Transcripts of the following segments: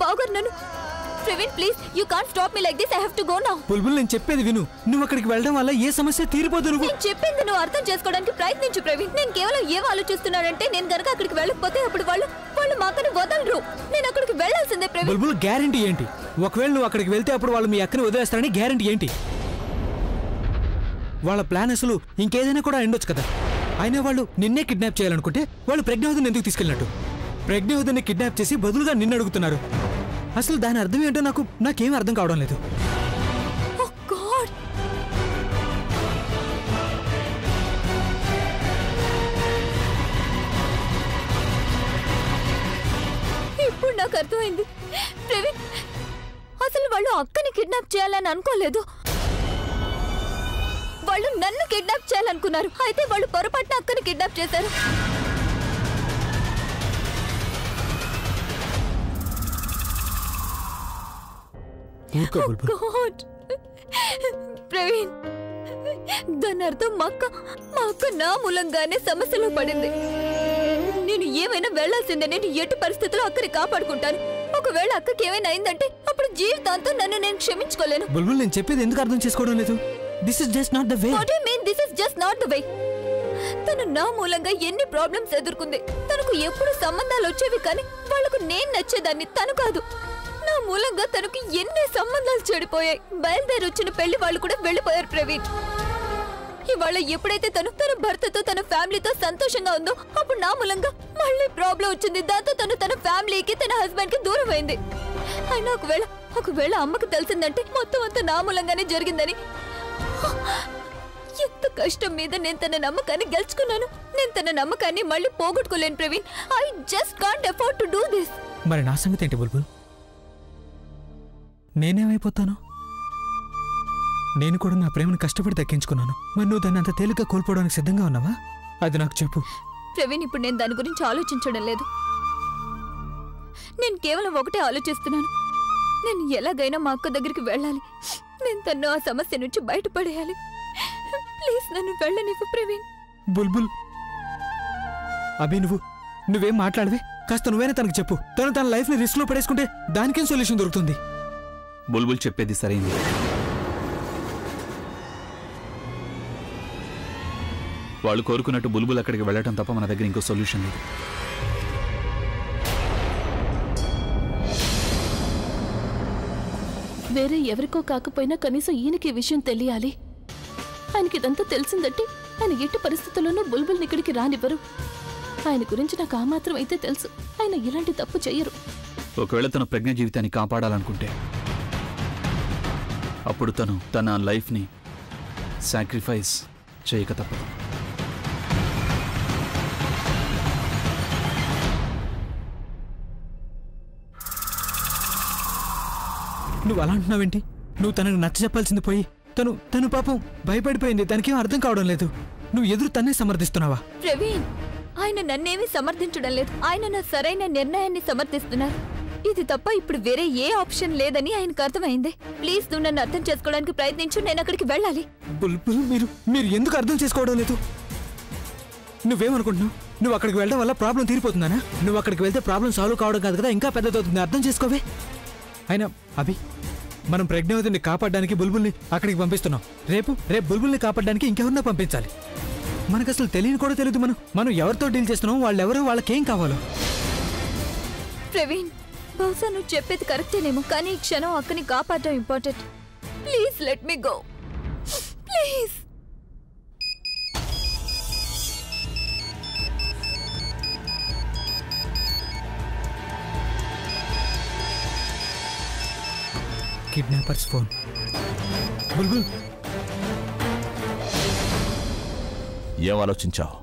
బావగారు నన్ను Praveen please you can't stop me like this I have to go now. Bulbul నేను చెప్పేది విను. నువ్వు అక్కడికి వెళ్ళడం వల్ల ఏ సమస్య తీరిపోదు. నేను చెప్పింది నువ్వు అర్థం చేసుకోవడానికి ప్రయత్నించు ప్రవీణ్. నేను కేవలం ఏం ఆలోచిస్తున్నానంటే నేను గనక అక్కడికి వెళ్ళకపోతే అప్పుడు వాళ్ళు మా అక్కని వదలరు. నేను అక్కడికి వెళ్ళాల్సిందే ప్రవీణ్. బుల్బుల్ గ్యారెంటీ ఏంటి? ఒకవేళ నువ్వు అక్కడికి వెళ్తే అప్పుడు వాళ్ళు మీ అక్కని వదిలేస్తారని గ్యారెంటీ ఏంటి? వాళ్ళ ప్లాన్ అసలు ఇంకేదైనా కూడా ఉండొచ్చు కదా. అయినా వాళ్ళు నిన్నే కిడ్నాప్ చేయాలనుకుంటే వాళ్ళు ప్రజ్ఞావతిని ఎందుకు తీసుకెళ్ళినట్టు? ప్రజ్ఞావతిని కిడ్నాప్ చేసి బదులుగా నిన్ను అడుగుతున్నారు. అసలు దాని అర్థం ఏంటో నాకేం అర్థం కావడం లేదు. ఇప్పుడు నాకు అర్థమైంది ప్రవీణ్. అసలు వాళ్ళు అక్కని కిడ్నాప్ చేయాలని అనుకోలేదు. వాళ్ళు నన్ను కిడ్నాప్ చేయాలనుకున్నారు. అయితే వాళ్ళు పొరపాటున అక్కని కిడ్నాప్ చేశారు. ప్రవీణ్ దాని అర్థం మా అక్క నా మూలంగానే సమస్యలో పడింది. నేను ఏమైనా వెళ్లాల్సిందే. నేను ఎటు పరిస్థితుల్లో అక్కని కాపాడుకుంటాను. ఒకవేళ అక్కకి ఏమైనా అయిందంటే అప్పుడు జీవితాంతం నన్ను నేను క్షమించుకోలేను. బుల్బుల్ నేను చెప్పేది ఎందుకు అర్థం చేసుకోవడం లేదు? This is just not the way. What you mean this is just not the way? తను నా మూలంగా ఎన్ని ప్రాబ్లమ్స్ ఎదుర్కొంది. తనకు ఎప్పుడు సంబంధాలు వచ్చేవి కానీ వాళ్లకు నేను నచ్చేదాన్ని, తను కాదు. నా మూలంగా తనకు ఎన్ని సంబంధాలు చెడిపోయాయి. బయలుదేరి వచ్చిన పెళ్లి వాళ్ళు కూడా వెళ్ళిపోయారు ప్రవీణ్. ఇవాళ ఎప్పుడైతే తన భర్తతో తన ఫ్యామిలీతో సంతోషంగా ఉందో అప్పుడు నా మూలంగా మళ్ళీ ప్రాబ్లం వచ్చింది. దాంతో తన ఫ్యామిలీకి తన హస్బెండ్ కి దూరం అయింది. అయినా ఒకవేళ అమ్మకు తెలిసిందంటే మొత్తం అంతా నా మూలంగానే జరిగిందని. ఎంత కష్టం మీద నేను తన నమ్మకాన్ని గెలుచుకున్నాను. నేను తన నమ్మకాన్ని మళ్ళీ పోగొట్టుకోలేను Praveen. I just can't afford to do this. మరి నా సంగతి ఏంటి బుల్బుల్? నేనేమైపోతాను? నేను కూడా నా ప్రేమను కష్టపడి దక్కించుకున్నాను. మరి నువ్వు దాన్ని అంత తేలిగ్గా కోల్పోవడానికి సిద్ధంగా ఉన్నావా? అది నాకు చెప్పు ప్రవీణ్. ఇప్పుడు నేను దాని గురించి ఆలోచించడం లేదు. నేను కేవలం ఒకటే ఆలోచిస్తున్నాను. నేను ఎలాగైనా మా అక్క దగ్గరికి వెళ్ళాలి. నేను తన్ను ఆ సమస్య నుంచి బయటపడేయాలి. ప్లీజ్ నన్ను వెళ్ళనివ్వు ప్రవీణ్. బుల్బుల్ అభి నువ్వేం మాట్లాడవే? కాస్త నువ్వేనా తనకు చెప్పు. తన లైఫ్ ని రిస్క్ లో పడేసుకుంటే దానికేం సొల్యూషన్ దొరుకుతుంది? బుల్బుల్ చెప్పేది సరైంది. వాళ్ళు కోరుకున్నట్టు బుల్బుల్ అక్కడికి వెళ్ళటం తప్ప మన దగ్గర ఇంకో సొల్యూషన్ లేదు. వేరే ఎవరికో కాకపోయినా కనీసం ఈయనకి ఈ విషయం తెలియాలి. ఆయనకి ఇదంతా తెలిసిందంటే ఆయన ఎట్టి పరిస్థితుల్లోనూ బుల్బుల్ని ఇక్కడికి రానివ్వరు. ఆయన గురించి నాకు ఆ మాత్రం అయితే తెలుసు. ఆయన ఇలాంటి తప్పు చెయ్యరు. ఒకవేళ తన ప్రజ్ఞ జీవితాన్ని కాపాడాలనుకుంటే అప్పుడు తన లైఫ్ని సాక్రిఫైస్ చేయక తప్పదు. నువ్వు అలా అంటున్నావేంటి? నువ్వు తనకు నచ్చ చెప్పాల్సింది పోయి తను పాపం భయపడిపోయింది. తనకేం అర్థం కావడం లేదు. నువ్వు ఎదురు తన్నే సమర్థిస్తున్నావా? ప్రవీణ్ ఆయన నన్నేమీ సమర్థించడం లేదు. ఆయన నా సరైన నిర్ణయాన్ని సమర్థిస్తున్నారు. ఇది తప్ప ఇప్పుడు వేరే ఏ ఆప్షన్ లేదని ఆయనకు అర్థమైంది. ప్లీజ్ నువ్వు నన్ను అర్థం చేసుకోవడానికి ప్రయత్నించు. నేను అక్కడికి వెళ్ళాలి. బుల్బుల్ మీరు ఎందుకు అర్థం చేసుకోవడం లేదు? నువ్వేమనుకుంటున్నావు? నువ్వు అక్కడికి వెళ్ళడం వల్ల ప్రాబ్లం తీరిపోతుందానా? నువ్వు అక్కడికి వెళ్తే ప్రాబ్లం సాల్వ్ కావడం కాదు కదా, ఇంకా పెద్దదవుతుంది. అర్థం చేసుకోవే. అయినా అభి మనం ప్రజ్ఞావతిని కాపాడడానికి బుల్బుల్ని అక్కడికి పంపిస్తున్నాం. రేపు బుల్బుల్ని కాపాడడానికి ఇంకెవరినో పంపించాలి. మనకు అసలు తెలియని కూడా తెలియదు మనం ఎవరితో డీల్ చేస్తున్నాం, వాళ్ళెవరో వాళ్ళకేం కావాలో. ప్రవీణ్ బహుశా నువ్వు చెప్పేది కరెక్టేనేమో, కానీ ఈ క్షణం అక్కని కాపాడటం important. Please let me go please. Kidnappers phone. Bulbul ఏం ఆలోచించావు?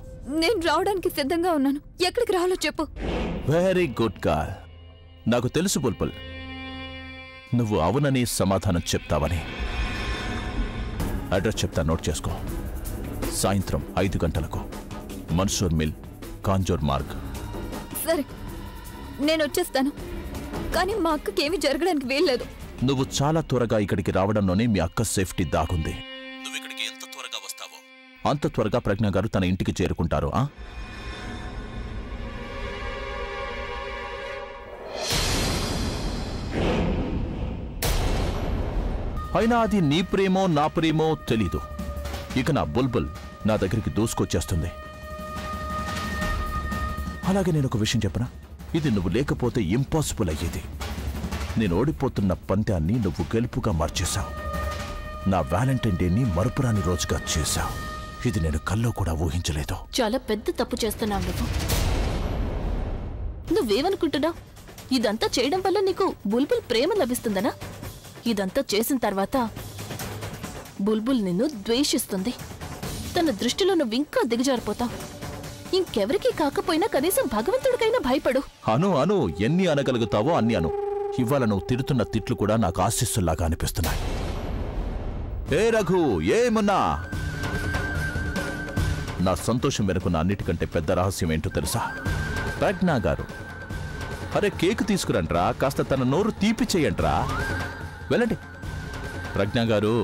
నేను రావడానికి సిద్ధంగా ఉన్నాను. ఎక్కడికి రావాలో చెప్పు. Very good call. నాకు తెలుసు బుల్బుల్, నువ్వు అవునని సమాధానం చెప్తావని. అడ్రస్ చెప్తా, నోట్ చేసుకో. సాయంత్రం 5 గంటలకు మన్సూర్ మిల్, కాంజోర్ మార్గ్. సరే నేను వచ్చేస్తాను, కానీ మా అక్కకి ఏమీ జరగడానికి వీల్లేదు. నువ్వు చాలా త్వరగా ఇక్కడికి రావడంలోనే మీ అక్క సేఫ్టీ దాగుంది. నువ్వు ఇక్కడికి ఎంత త్వరగా వస్తావో అంత త్వరగా ప్రజ్ఞ గారు తన ఇంటికి చేరుకుంటారు. అయినా అది నీ ప్రేమో నా ప్రేమో తెలీదు. ఇక నా బుల్బుల్ నా దగ్గరికి దూసుకొచ్చేస్తుంది. అలాగే నేను ఒక విషయం చెప్పనా, ఇది నువ్వు లేకపోతే ఇంపాసిబుల్ అయ్యేది. నేను ఓడిపోతున్న పంతాన్ని నువ్వు గెలుపుగా మార్చేశావు. నా వ్యాలంటైన్ డేని మరుపురాని రోజుగా చేశావు. ఇది నేను కల్లో కూడా ఊహించలేదు. చాలా పెద్ద తప్పు చేస్తున్నావు నువ్వేమనుకుంటున్నావు? ఇదంతా చేయడం వల్ల నీకు బుల్బుల్ ప్రేమ లభిస్తుందనా? ఇదంతా చేసిన తర్వాత బుల్బుల్ నిన్ను ద్వేషిస్తుంది. తన దృష్టిలో నువ్వు ఇంకా దిగజారిపోతావు. ఇంకెవరికీ కాకపోయినా కనీసం భగవంతుడికైనా భయపడు. అను ఎన్ని అనగలుగుతావో అన్ని అను. ఇవాళ నువ్వు తిడుతున్న తిట్లు కూడా నాకు ఆశీస్సుల్లాగా అనిపిస్తున్నాయి. ఏ రఘు, ఏమన్నా? నా సంతోషం వెనుకున్న అన్నిటికంటే పెద్ద రహస్యం ఏంటో తెలుసా? ప్రజ్ఞా గారు, అరే కేక్ తీసుకురంట్రా, కాస్త తన నోరు తీపి చెయ్యంట్రా. వెళ్ళండి. ప్రజ్ఞా గారు,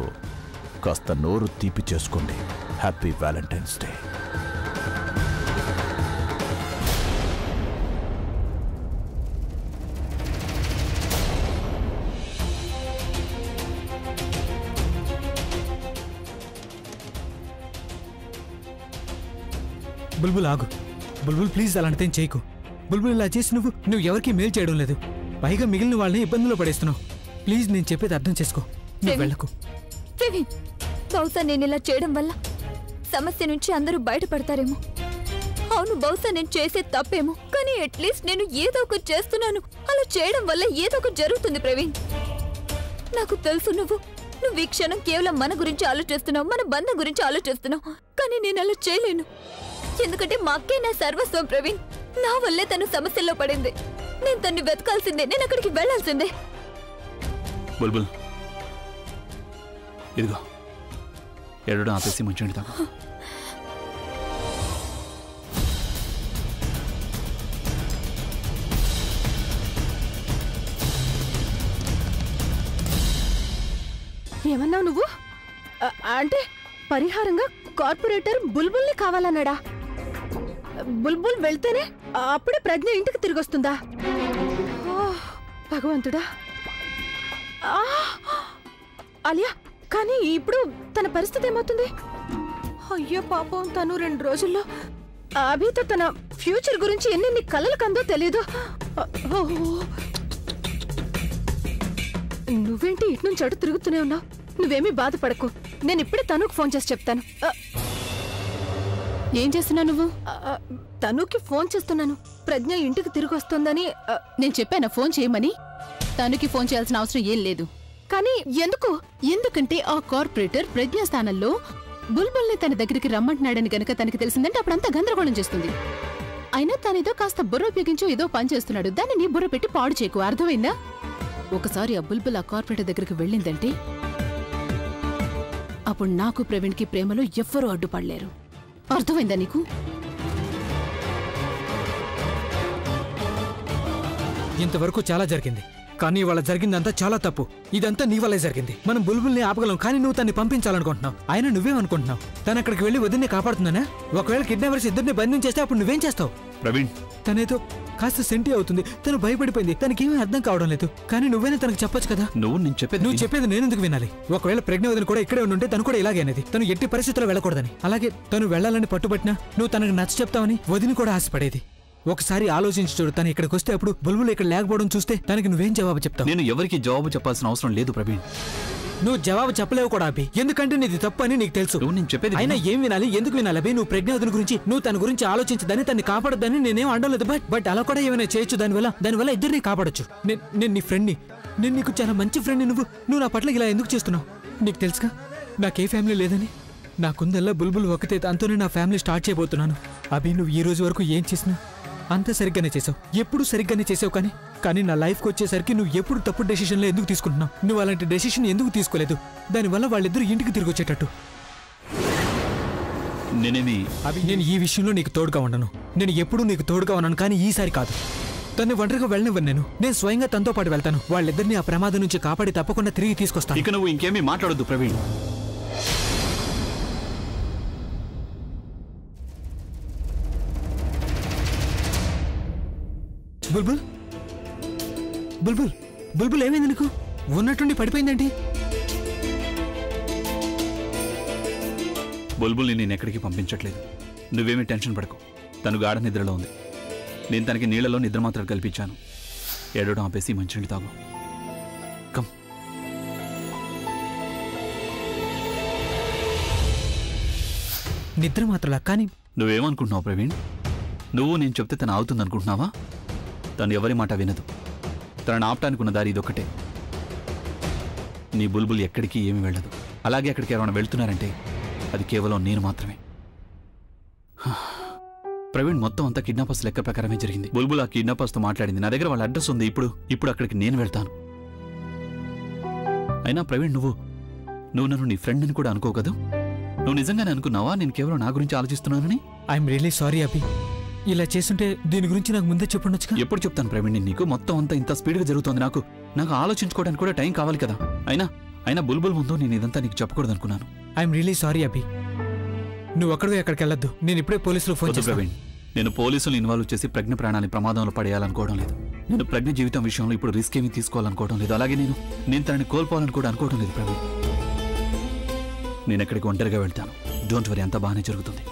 కాస్త నోరు తీపి చేసుకోండి. Happy valentine's day. బుల్బుల్ ఆగు. బుల్బుల్ ప్లీజ్ అలాంటిదేం చేయకు. బుల్బుల్ ఇలా చేసి నువ్వు ఎవరికీ మేలు చేయడం లేదు. పైగా మిగిలిన వాళ్ళని ఇబ్బందుల్లో పడేస్తున్నావు. ప్లీజ్ నేను చెప్పేది అర్థం చేసుకో. నువ్వు వెళ్ళకు. బహుశా నేను ఇలా చేయడం వల్ల సమస్య నుంచి అందరూ బయటపడతారేమో. అవును, బహుశా నేను చేసే తప్పేమో, కానీ అట్లీస్ట్ నేను ఏదో ఒకటి చేస్తున్నాను. అలా చేయడం వల్ల ఏదో ఒకటి జరుగుతుంది ప్రవీణ్. నాకు తెలుసు నువ్వు ఈ క్షణం కేవలం మన గురించి ఆలోచిస్తున్నావు, మన బంధం గురించి ఆలోచిస్తున్నావు. కానీ నేను అలా చేయలేను. ఎందుకంటే మా అక్కే నా సర్వస్వం ప్రవీణ్. నా వల్లే తను సమస్యల్లో పడింది. నేను తన్ని వెతకాల్సిందే, నేను అక్కడికి వెళ్లాల్సిందే. బుల్బుల్, ఇదిగో ఏడడం ఆపేసి మంచి తాగు. ఏమన్నావు నువ్వు? అంటే పరిహారంగా కార్పొరేటర్ బుల్బుల్ని కావాలన్నాడా? బుల్బుల్ వెళ్తేనే అప్పుడే ప్రజ్ఞ ఇంటికి తిరిగి వస్తుందా? భగవంతుడా. అలియా, కానీ ఇప్పుడు తన పరిస్థితి ఏమవుతుంది? అయ్యో పాపం, తను 2 రోజుల్లో అభితో తన ఫ్యూచర్ గురించి ఎన్ని కలలు కందో తెలీదు. నువ్వేంటి ఇటు నుంచి అటు తిరుగుతూనే ఉన్నావు? నువ్వేమీ బాధపడకు, నేను ఇప్పుడే తనుకు ఫోన్ చేసి చెప్తాను. ఏం చేస్తున్నావు నువ్వు? తనుకి ఫోన్ చేస్తున్నాను. ప్రజ్ఞ ఇంటికి తిరిగి వస్తుందని. నేను చెప్పాను ఫోన్ చేయమని. తనుకి ఫోన్ చేయాల్సిన అవసరం ఏం లేదు. కానీ ఎందుకు? ఎందుకంటే ఆ కార్పొరేటర్ ప్రజ్ఞా స్థానంలో బుల్బుల్ని తన దగ్గరికి రమ్మంటున్నాడని గనక తనకి తెలిసిందంటే అప్పుడంతా గందరగోళం చేస్తుంది. అయినా తనేదో కాస్త బుర్ర ఉపయోగించో ఏదో పని చేస్తున్నాడు. దాన్ని నీ బుర్ర పెట్టి పాడు చేయకు, అర్థమైందా? ఒకసారి ఆ బుల్బుల్ ఆ కార్పొరేటర్ దగ్గరికి వెళ్ళిందంటే అప్పుడు నాకు ప్రవీణ్కి ప్రేమలో ఎవ్వరూ అడ్డుపడలేరు. అర్థమైందా నీకు? ఇంతవరకు చాలా జరిగింది, కానీ ఇవాళ జరిగిందంతా చాలా తప్పు. ఇదంతా నీ వల్లే జరిగింది. మనం బుల్బుల్ని ఆపగలం, కానీ నువ్వు తన్ని పంపించాలనుకుంటున్నావు. ఆయన నువ్వేమనుకుంటున్నావు? తను అక్కడికి వెళ్ళి వదిన్ని కాపాడుతుందనా? ఒకవేళ కిడ్నాపర్స్ ఇద్దరిని బంధించేస్తే అప్పుడు నువ్వేం చేస్తావు? ప్రవీణ్, తనేదో కాస్త సెంటి అవుతుంది, తను భయపడిపోయింది, తనకేమీ అర్థం కావడం లేదు. కానీ నువ్వైనా తనకు చెప్పొచ్చు కదా. నువ్వు చెప్పేది నేను ఎందుకు వినాలి? ఒకవేళ ప్రజ్ఞ వదిన కూడా ఇక్కడే ఉంటే తను కూడా ఇలాగే అనేది. తను ఎట్టి పరిస్థితుల్లో వెళ్ళకూడదని. అలాగే తను వెళ్ళాలని పట్టుబట్టినా నువ్వు తనకు నచ్చ చెప్తావని వదిని కూడా ఆశపడేది. ఒకసారి ఆలోచించి చూడు, తను ఇక్కడికి వస్తే అప్పుడు బుల్బుల్ ఇక్కడ లేకపోవడం చూస్తే తనకి నువ్వేం జవాబు చెప్తావు? నేను ఎవరికి జవాబు చెప్పాల్సిన అవసరం లేదు ప్రవీణ్. నువ్వు జవాబు చెప్పలేవు కూడా అభి, ఎందుకంటే నీది తప్పు అని నీకు తెలుసు. నేను చెప్పేది అయినా ఏం వినాలి, ఎందుకు వినాలి అభి? నువ్వు ప్రజ్ఞావతిని గురించి, నువ్వు తన గురించి ఆలోచించదని, తన్ని కాపాడద్దని నేనేం అనలేదు. బట్ అలా కూడా ఏమైనా చేయొచ్చు. దానివల్ల ఇద్దరిని కాపాడొచ్చు. నేను నీ ఫ్రెండ్ని, నేను నీకు చాలా మంచి ఫ్రెండ్ని. నువ్వు నా పట్ల ఇలా ఎందుకు చేస్తున్నావు? నీకు తెలుసుగా నాకే ఫ్యామిలీ లేదని. నాకుందల్లా బుల్బుల్ ఒకతే, దాంతోనే నా ఫ్యామిలీ స్టార్ట్ చేయబోతున్నాను. అభి, నువ్వు ఈ రోజు వరకు ఏం చేసినా అంతా సరిగ్గానే చేసావు, ఎప్పుడు సరిగ్గానే చేసావు. కానీ నా లైఫ్కి వచ్చేసరికి నువ్వు ఎప్పుడు తప్పుడు డెసిషన్లో ఎందుకు తీసుకుంటున్నావు? నువ్వు అలాంటి డెసిషన్ ఎందుకు తీసుకోలేదు? దానివల్ల వాళ్ళిద్దరూ ఇంటికి తిరిగి వచ్చేటట్టు. నేను ఈ విషయంలో నీకు తోడుగా ఉండను. నేను ఎప్పుడూ నీకు తోడుగా ఉన్నాను, కానీ ఈసారి కాదు. తన్ని ఒంటరిగా వెళ్ళనివ్వను. నేను స్వయంగా తనతో పాటు వెళ్తాను. వాళ్ళిద్దరిని ఆ ప్రమాదం నుంచి కాపాడి తప్పకుండా తిరిగి తీసుకొస్తాను. ఇక నువ్వు ఇంకేమీ మాట్లాడొద్దు ప్రవీణ్. బుల్బుల్ బుల్బుల్ బుల్బుల్ ఏమైంది నీకు? ఉన్నట్టుండి పడిపోయిందేంటి? బుల్బుల్ని నేను ఎక్కడికి పంపించట్లేదు. నువ్వేమీ టెన్షన్ పడకు. తను గాఢ నిద్రలో ఉంది. నేను తనకి నీళ్లలో నిద్ర మాత్రం కల్పించాను. ఏడవడం ఆపేసి మంచినీళ్ళు తాగు. కమ్. నిద్ర మాత్రలా కానీ నువ్వేమనుకుంటున్నావు ప్రవీణ్? నువ్వు నేను చెప్తే తను ఆగుతుంది అనుకుంటున్నావా? తను ఎవరి మాట వినదు. తనను ఆపటానికి ఉన్న దారి ఇదొక్కటే. నీ బుల్బుల్ ఎక్కడికి ఏమి వెళ్ళదు. అలాగే అక్కడికి ఎవరైనా వెళ్తున్నారంటే అది కేవలం నేను మాత్రమే. ప్రవీణ్, మొత్తం అంతా కిడ్నాపర్స్ లెక్క ప్రకారమే జరిగింది. బుల్బుల్ ఆ కిడ్నాపర్స్తో మాట్లాడింది. నా దగ్గర వాళ్ళ అడ్రస్ ఉంది. ఇప్పుడు అక్కడికి నేను వెళ్తాను. అయినా ప్రవీణ్, నువ్వు నన్ను నీ ఫ్రెండ్ అని కూడా అనుకో కదా. నువ్వు నిజంగానే అనుకున్నావా నేను కేవలం నా గురించి ఆలోచిస్తున్నానని? ఐఎమ్ రియల్లీ సారీ అభి. ఇలా చేస్తుంటే దీని గురించి నాకు ముందే చెప్పండొచ్చుగా. ఎప్పుడు చెప్తాను ప్రవీణ్ నీకు? మొత్తం అంతా ఇంత స్పీడ్గా జరుగుతోంది. నాకు ఆలోచించుకోవడానికి కూడా టైం కావాలి కదా. అయినా బుల్బుల్ ముందు నేను ఇదంతా నీకు చెప్పకూడదు అనుకున్నాను. ఐఎమ్ రియల్లీ సారీ అభి. నువ్వు ఒక్కడిగా ఎక్కడికి వెళ్ళొద్దు. నేను ఇప్పుడే పోలీసులకు ఫోన్ చేస్తాను. ప్రవీణ్, నేను పోలీసులు ఇన్వాల్వ్ చేసి ప్రజ్ఞ ప్రాణాన్ని ప్రమాదంలో పడేయాలనుకోవడం లేదు. నేను ప్రజ్ఞ జీవితం విషయంలో ఇప్పుడు రిస్క్ ఏమీ తీసుకోవాలనుకోవడం లేదు. అలాగే నేను తనని కోల్పోవాలని కూడా అనుకోవడం లేదు ప్రవీణ్. నేను ఎక్కడికి ఒంటరిగా వెళ్తాను. డోంట్ వరీ, అంతా బాగానే జరుగుతుంది.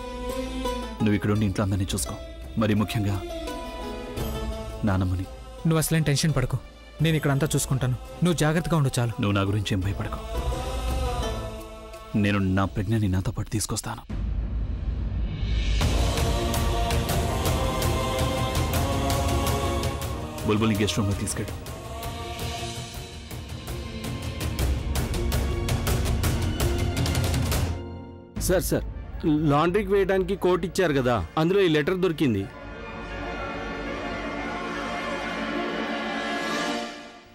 నువ్వు ఇక్కడ ఉండి ఇంట్లో అందరినీ చూసుకో. మరి ముఖ్యంగా నానమ్మని. నువ్వు అసలేం టెన్షన్ పడకు. నేను ఇక్కడ అంతా చూసుకుంటాను. నువ్వు జాగ్రత్తగా ఉండు చాలు. నువ్వు నా గురించి ఏం భయపడకు. నేను నా ప్రజ్ఞని నాతో పాటు తీసుకొస్తాను. బుల్బుల్ని గెస్ట్ రూమ్లో తీసుకెళ్ళు. సార్ లాండ్రీకి వేయడానికి కోట్ ఇచ్చారు కదా, అందులో ఈ లెటర్ దొరికింది.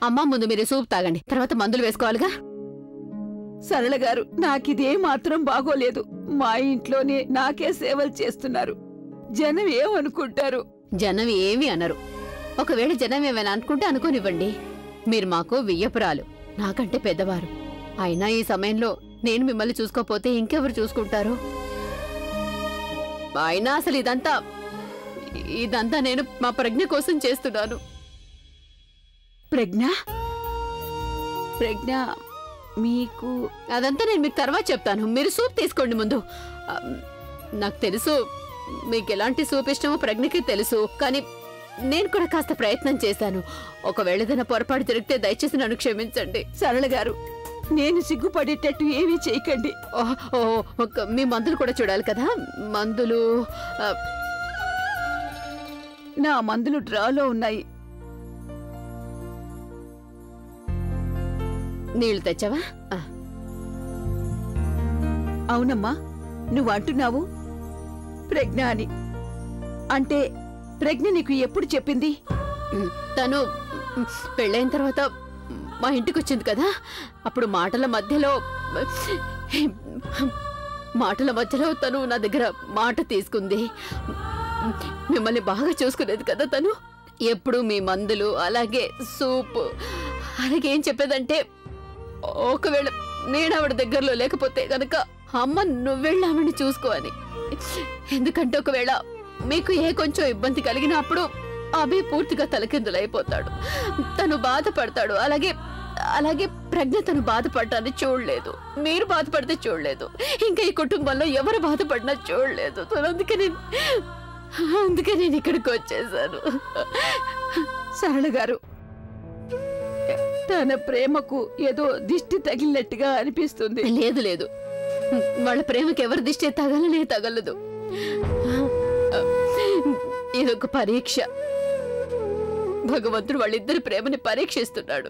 అమ్మా, ముందు మీరు సూప్ తాగండి, తర్వాత మందులు వేసుకోవాలిగా. సరళ గారు, నాకిదే మాత్రం బాగోలేదు. మా ఇంట్లోనే నాకే సేవలు చేస్తున్నారు. జనం ఏమనుకుంటారు? జనం ఏమీ అనరు. ఒకవేళ జనం ఏమైనా అనుకుంటే అనుకోనివ్వండి. మీరు మాకు వియ్యపురాలు, నాకంటే పెద్దవారు. అయినా ఈ సమయంలో నేను మిమ్మల్ని చూసుకోపోతే ఇంకెవరు చూసుకుంటారు? అయినా అసలు ఇదంతా నేను మా ప్రజ్ఞ కోసం చేస్తున్నాను. ప్రజ్ఞ మీకు అదంతా నేను మీకు తర్వాత చెప్తాను. మీరు సూప్ తీసుకోండి ముందు. నాకు తెలుసు మీకు ఎలాంటి సూప్ ఇష్టమో ప్రజ్ఞకి తెలుసు. కానీ నేను కూడా కాస్త ప్రయత్నం చేశాను. ఒకవేళ ఏదైనా పొరపాటు జరిగితే దయచేసి నన్ను క్షమించండి. సరళ గారు, నేను సిగ్గుపడేటట్టు ఏమీ చేయకండి. మీ మందులు కూడా చూడాలి కదా. మందులు నా మందులు డ్రాలో ఉన్నాయి. నీళ్లు తెచ్చావా? అవునమ్మా, నువ్వు అంటున్నావు ప్రజ్ఞ అని. అంటే ప్రజ్ఞ నీకు ఎప్పుడు చెప్పింది? తను పెళ్ళైన తర్వాత మా ఇంటికి వచ్చింది కదా, అప్పుడు మాటల మధ్యలో తను నా దగ్గర మాట తీసుకుంది. మిమ్మల్ని బాగా చూసుకునేది కదా తను. ఎప్పుడు మీ మందులు, అలాగే సూప్, అలాగే ఏం చెప్పేదంటే, ఒకవేళ నేను ఆవిడ దగ్గరలో లేకపోతే గనక అమ్మ నువ్వెళ్ళి ఆవిడని చూసుకో అని. ఎందుకంటే ఒకవేళ మీకు కొంచెం ఇబ్బంది కలిగినప్పుడు అభి పూర్తిగా తలకిందులైపోతాడు. తను బాధపడతాడు. అలాగే ప్రజ్ఞ తను బాధపడటాన్ని చూడలేదు. మీరు బాధపడితే చూడలేదు. ఇంకా ఈ కుటుంబంలో ఎవరు బాధపడినా చూడలేదు. అందుకే నేను ఇక్కడికి వచ్చేసాను. సరళ గారు, తన ప్రేమకు ఏదో దిష్టి తగిలినట్టుగా అనిపిస్తుంది. లేదు, వాళ్ళ ప్రేమకి ఎవరి దిష్టి తగలనే తగలదు. ఇదొక పరీక్ష. భగవంతుడు వాళ్ళిద్దరి ప్రేమని పరీక్షిస్తున్నాడు.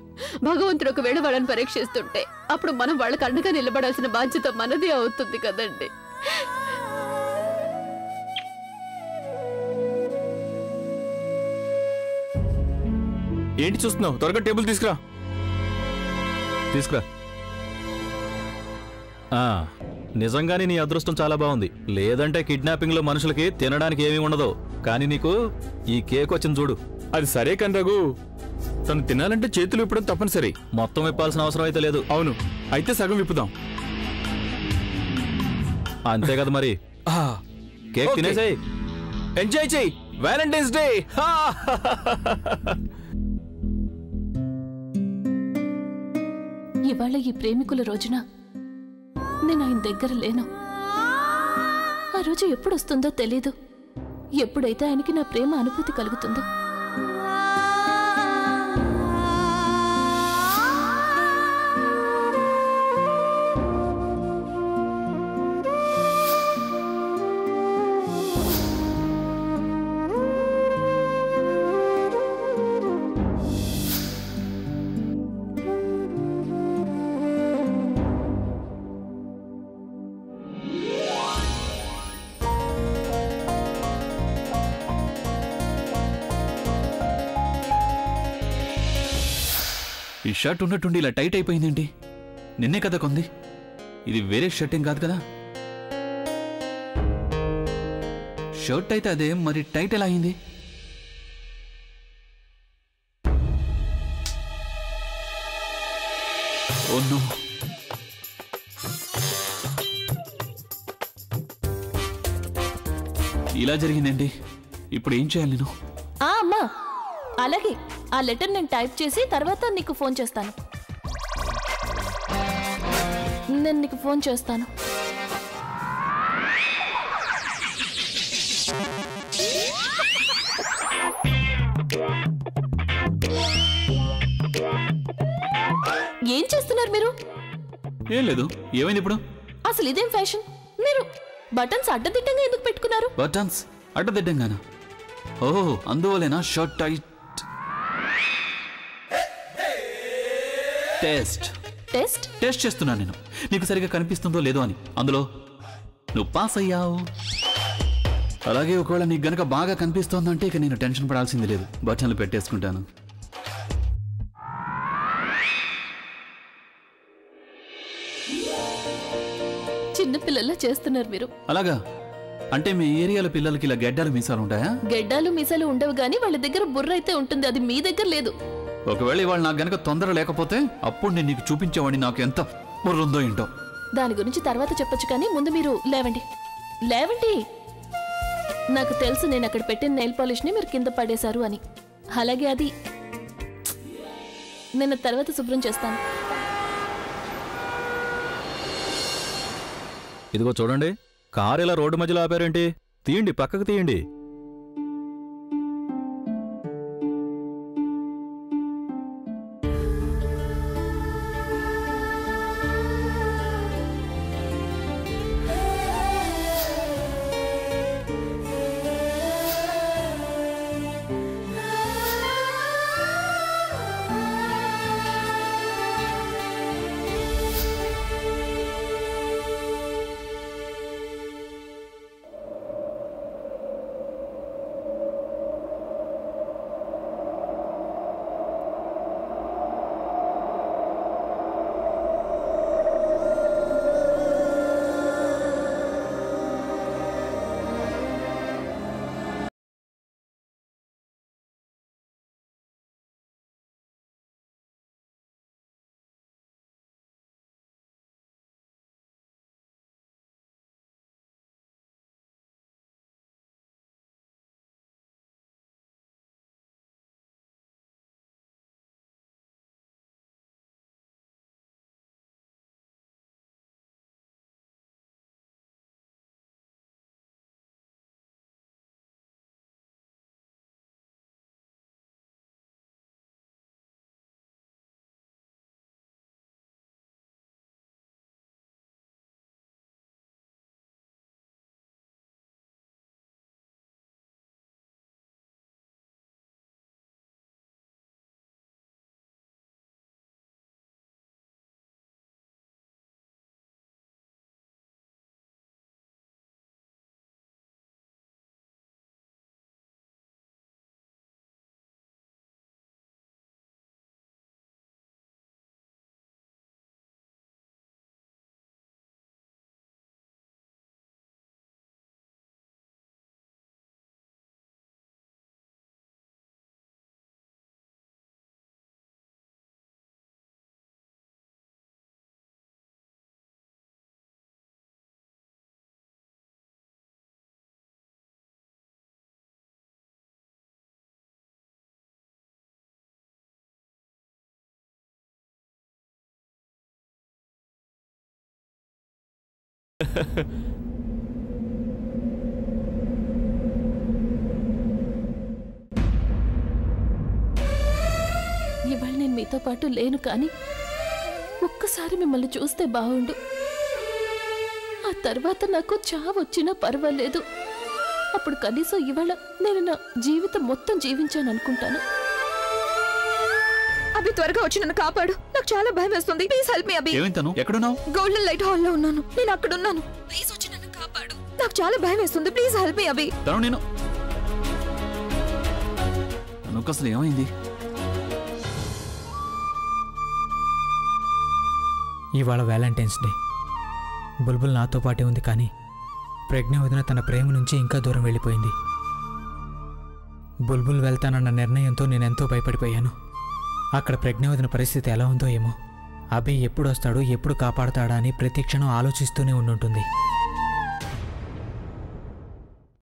భగవంతుడు ఒకవేళ వాళ్ళని పరీక్షిస్తుంటే అప్పుడు మనం వాళ్ళకి అండగా నిలబడాల్సిన బాధ్యత మనదే అవుతుంది కదండి. ఏంటి చూస్తున్నావు? త్వరగా టేబుల్ తీసుకురా. నిజంగానే నీ అదృష్టం చాలా బాగుంది. లేదంటే కిడ్నాపింగ్ లో మనుషులకి తినడానికి ఏమీ ఉండదు. కానీ నీకు ఈ కేక్ వచ్చింది చూడు. అది సరే కానీ రఘు, తను తినాలంటే చేతులు విప్పడం తప్పనిసరి. మొత్తం విప్పాల్సిన అవసరం అయితే లేదు. అవును, అయితే సగం విప్పుదాం. అంతే కదా మరి. కేక్ తినేసేయ్, ఎంజాయ్ చెయ్యి. Valentine's day. ఇవాళ ఈ ప్రేమికుల రోజున నేను ఆయన దగ్గర లేను. ఆ రోజు ఎప్పుడు వస్తుందో తెలీదు. ఎప్పుడైతే ఆయనకి నా ప్రేమ అనుభూతి కలుగుతుందో. ఈ షర్ట్ ఉన్నట్టుండి ఇలా టైట్ అయిపోయిందేంటి? నిన్నే కదా కొంది. ఇది వేరే షర్ట్ ఏం కాదు కదా. షర్ట్ అయితే అదే, మరి టైట్ ఎలా అయింది? Oh no. ఇలా జరిగిందేంటి? ఇప్పుడు ఏం చేయాలి నేను? అమ్మా, అలాగే ఆ లెటర్ నేను టైప్ చేసి తర్వాత నీకు ఫోన్ చేస్తాను. నేను నీకు ఫోన్ చేస్తాను. ఏం చేస్తున్నారు మీరు? ఏం లేదు. ఏమైంది ఇప్పుడు? అసలు ఇదేం ఫ్యాషన్? మీరు బటన్స్ అడ్డదిడ్డంగా ఎందుకు పెట్టుకున్నారు? బటన్స్ అడ్డదిడ్డంగానా? ఓహో, అందువలేనా shirt tight. Test test test చేస్తున్నాను నేను, నీకు సరిగా కనిపిస్తుందో లేదో అని. అందులో నువ్వు పాస్ అయ్యావు. అలాగే ఒకవేళ నీకు గనక బాగా కనిపిస్తోందంటే ఇక నేను టెన్షన్ పడాల్సింది లేదు. బటన్లు పెట్టేసుకుంటాను. చిన్నపిల్లల్లా చేస్తున్నారు మీరు. అలాగా? అంటే మీ ఏరియాలో పిల్లలకి ఇలా గెడ్డాలు మీసాలు ఉంటాయా? గెడ్డాలు మీసాలు ఉండవు గానీ వాళ్ళ దగ్గర బుర్ర అయితే ఉంటుంది. అది మీ దగ్గర లేదు. ఒకవేళ ఇవాళ నాకు గనక తొందర లేకపోతే అప్పుడు నేను నీకు చూపించేవాడిని నాకు ఎంత బుర్ర ఉందో ఏంటో. దాని గురించి తర్వాత చెప్పొచ్చు కానీ ముందు మీరు లేవండి. లేవండి. నాకు తెలుసు నేను అక్కడ పెట్టిన నెయిల్ పాలిష్ని మీరు కింద పడేశారు అని. అలాగే అది నేను తర్వాత శుభ్రం చేస్తాను. ఇదిగో చూడండి, కారు ఇలా రోడ్డు మధ్యలో ఆపారేంటి? తీయండి, పక్కకు తీయండి. మీతో పాటు లేను కానీ ఒక్కసారి మిమ్మల్ని చూస్తే బాగుండు. ఆ తర్వాత నాకు చావొచ్చినా పర్వాలేదు. అప్పుడు కనీసం ఇవాళ నేను నా జీవితం మొత్తం జీవించాను అనుకుంటాను. అభి త్వరగా వచ్చి నన్ను కాపాడు. నాకు చాలా భయం వేస్తుంది. ప్లీజ్ హెల్ప్ మీ అభి. ఏమైంతను ఎక్కడున్నావు? గోల్డెన్ లైట్ హాల్లో ఉన్నాను. నేను అక్కడ ఉన్నాను. ప్లీజ్ వచ్చి నన్ను కాపాడు. నాకు చాలా భయం వేస్తుంది. ప్లీజ్ హెల్ప్ మీ అభి. తను నేను తనకు అసలు ఏమైంది? ఇవాళ వ్యాలంటైన్స్ డే. బుల్బుల్ నాతో పాటే ఉంది, కానీ ప్రజ్ఞ వదిన తన ప్రేమ నుంచి ఇంకా దూరం వెళ్ళిపోయింది. బుల్బుల్ వెళ్తానన్న నిర్ణయంతో నేనెంతో భయపడిపోయాను. అక్కడ ప్రజ్ఞ వదిన పరిస్థితి ఎలా ఉందో ఏమో. అభి ఎప్పుడు వస్తాడు, ఎప్పుడు కాపాడతాడా అని ప్రతి క్షణం ఆలోచిస్తూనే ఉండుంటుంది.